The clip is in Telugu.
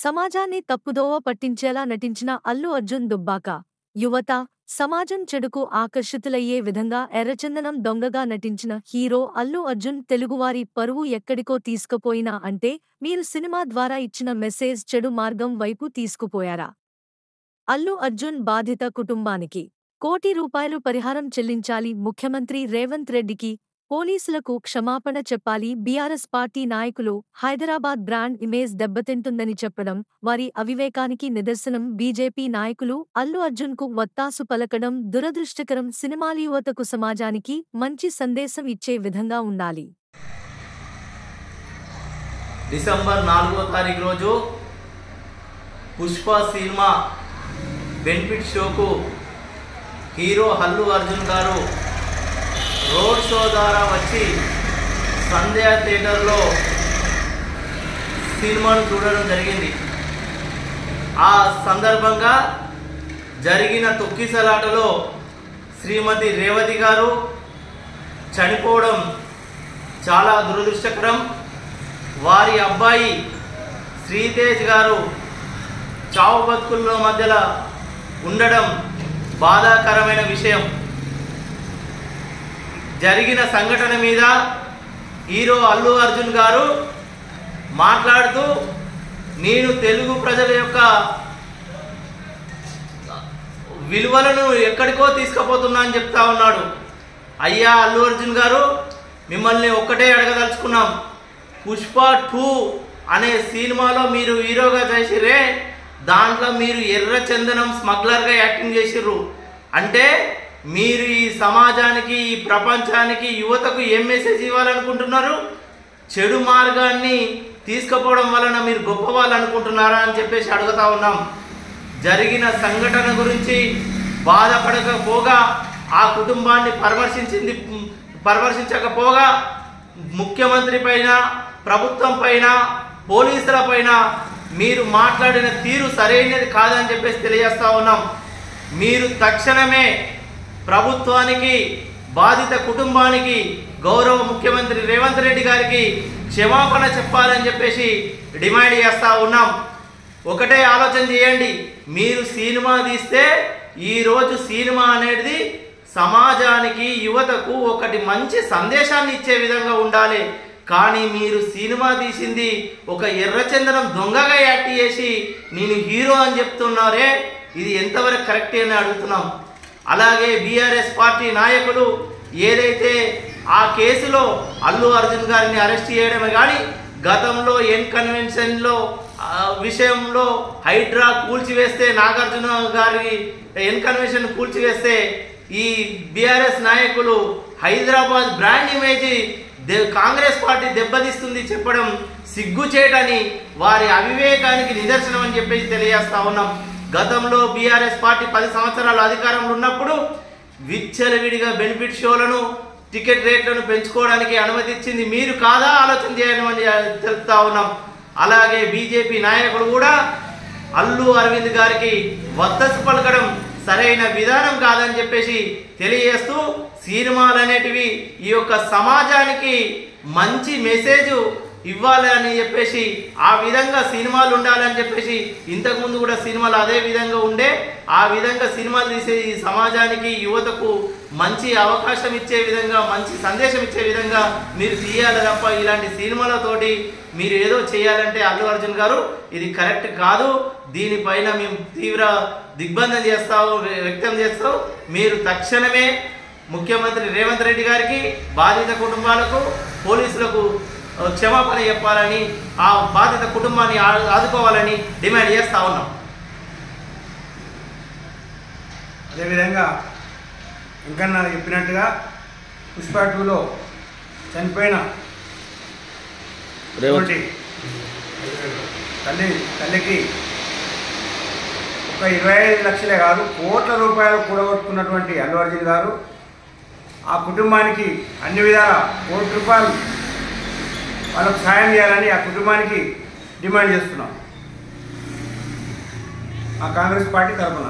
సమాజాన్ని తప్పుదోవ పట్టించేలా నటించిన అల్లు అర్జున్ దుబ్బాక. యువత, సమాజం చెడుకు ఆకర్షితులయ్యే విధంగా ఎర్రచందనం దొంగగా నటించిన హీరో అల్లు అర్జున్ తెలుగువారి పరువు ఎక్కడికో తీసుకుపోయినా అంటే మీరు సినిమా ద్వారా ఇచ్చిన మెసేజ్ చెడు మార్గం వైపు తీసుకుపోయారా? అల్లు అర్జున్ బాధిత కుటుంబానికి ₹1,00,00,000 పరిహారం చెల్లించాలి. ముఖ్యమంత్రి రేవంత్ రెడ్డికి, పోలీసులకు క్షమాపణ చెప్పాలి. బీఆర్ఎస్ పార్టీ నాయకులు హైదరాబాద్ బ్రాండ్ ఇమేజ్ దెబ్బతింటుందని చెప్పడం వారి అవివేకానికి నిదర్శనం. బీజేపీ నాయకులు అల్లు అర్జున్కు వత్తాసు పలకడం దురదృష్టకరం. సినిమాల యువతకు సమాజానికి మంచి సందేశం ఇచ్చే విధంగా ఉండాలి. డిసెంబర్ 4వ తారీఖు రోజు పుష్ప సినిమా బెనిఫిట్ షోకు హీరో అల్లు అర్జున్ గారు రోడ్ షో ద్వారా వచ్చి సంధ్య థియేటర్లో సినిమాను చూడడం జరిగింది. ఆ సందర్భంగా జరిగిన తొక్కిసలాటలో శ్రీమతి రేవతి గారు చనిపోవడం చాలా దురదృష్టకరం. వారి అబ్బాయి శ్రీతేజ్ గారు చావు బతుకుల్లో మధ్యలో ఉండడం బాధాకరమైన విషయం. జరిగిన సంఘటన మీద హీరో అల్లు అర్జున్ గారు మాట్లాడుతూ నేను తెలుగు ప్రజల యొక్క విలువలను ఎక్కడికో తీసుకుపోతున్నా అని చెప్తా ఉన్నాడు. అయ్యా అల్లు అర్జున్ గారు, మిమ్మల్ని ఒక్కటే అడగదలుచుకున్నాం. పుష్ప 2 అనే సినిమాలో మీరు హీరోగా చేసిర్రే, దాంట్లో మీరు ఎర్రచందనం స్మగ్లర్గా యాక్టింగ్ చేసిర్రు. అంటే మీరు ఈ సమాజానికి, ఈ ప్రపంచానికి, యువతకు ఏం మెసేజ్ ఇవ్వాలనుకుంటున్నారు? చెడు మార్గాన్ని తీసుకుపోవడం వలన మీరు గొప్పవాళ్ళు అనుకుంటున్నారా అని చెప్పేసి అడుగుతా ఉన్నాం. జరిగిన సంఘటన గురించి బాధపడకపోగా ఆ కుటుంబాన్ని పరామర్శించకపోగా ముఖ్యమంత్రి పైన, ప్రభుత్వం పైన, పోలీసుల పైన మీరు మాట్లాడిన తీరు సరైనది కాదని చెప్పేసి తెలియజేస్తా ఉన్నాం. మీరు తక్షణమే ప్రభుత్వానికి, బాధిత కుటుంబానికి, గౌరవ ముఖ్యమంత్రి రేవంత్ రెడ్డి గారికి క్షమాపణ చెప్పాలని చెప్పేసి డిమాండ్ చేస్తా ఉన్నాం. ఒకటే ఆలోచన చేయండి, మీరు సినిమా తీస్తే ఈరోజు సినిమా అనేది సమాజానికి, యువతకు ఒకటి మంచి సందేశాన్ని ఇచ్చే విధంగా ఉండాలి. కానీ మీరు సినిమా తీసింది ఒక ఎర్రచందనం దొంగగా యాక్ట్ చేసి నేను హీరో అని చెప్తున్నారే, ఇది ఎంతవరకు కరెక్ట్ అని అడుగుతున్నాం. అలాగే బీఆర్ఎస్ పార్టీ నాయకులు ఏదైతే ఆ కేసులో అల్లు అర్జున్ గారిని అరెస్ట్ చేయడమే కానీ గతంలో ఎన్ కన్వెన్షన్లో విషయంలో హైడ్రా కూల్చివేస్తే, నాగార్జున గారి ఎన్ కన్వెన్షన్ కూల్చివేస్తే ఈ బీఆర్ఎస్ నాయకులు Hyderabad brand image Congress party దెబ్బతీస్తుంది చెప్పడం సిగ్గుచేటని, వారి అవివేకానికి నిదర్శనం అని చెప్పేసి తెలియజేస్తా ఉన్నాం. గతంలో బీఆర్ఎస్ పార్టీ 10 సంవత్సరాల అధికారంలో ఉన్నప్పుడు విచ్చలవిడిగా బెనిఫిట్ షోలను, టికెట్ రేట్లను పెంచుకోవడానికి అనుమతి ఇచ్చింది మీరు కాదా? ఆలోచన చేయమని తెలుపుతా ఉన్నాం. అలాగే బీజేపీ నాయకులు కూడా అల్లు అరవింద్ గారికి వత్తసు పలకడం సరైన విధానం కాదని చెప్పేసి తెలియజేస్తూ, సినిమాలు అనేటివి ఈ యొక్క సమాజానికి మంచి మెసేజ్ ఇవ్వాలని చెప్పేసి ఆ విధంగా సినిమాలు ఉండాలని చెప్పేసి ఇంతకుముందు కూడా సినిమాలు అదే విధంగా ఉండే, ఆ విధంగా సినిమాలు తీసే ఈ సమాజానికి, యువతకు మంచి అవకాశం ఇచ్చే విధంగా, మంచి సందేశం ఇచ్చే విధంగా మీరు తీయాలి తప్ప ఇలాంటి సినిమాలతోటి మీరు ఏదో చేయాలంటే అల్లు అర్జున్ గారు ఇది కరెక్ట్ కాదు. దీనిపైన మేము తీవ్ర దిగ్బంధం వ్యక్తం చేస్తాం. మీరు తక్షణమే ముఖ్యమంత్రి రేవంత్ రెడ్డి గారికి, బాధిత కుటుంబాలకు, పోలీసులకు క్షమాపణ చెప్పాలని, ఆ బాధిత కుటుంబాన్ని ఆదుకోవాలని డిమాండ్ చేస్తా ఉన్నాం. అదేవిధంగా వెంకన్న చెప్పినట్టుగా పుష్ప 2లో చనిపోయిన తల్లికి ఒక 25 లక్షలే కాదు, కోట్ల రూపాయలు కూడగొట్టుకున్నటువంటి అల్లు అర్జున్ గారు ఆ కుటుంబానికి అన్ని విధాల ₹1,00,00,000 వాళ్ళకు సాయం చేయాలని ఆ కుటుంబానికి డిమాండ్ చేస్తున్నాం మా కాంగ్రెస్ పార్టీ తరఫున.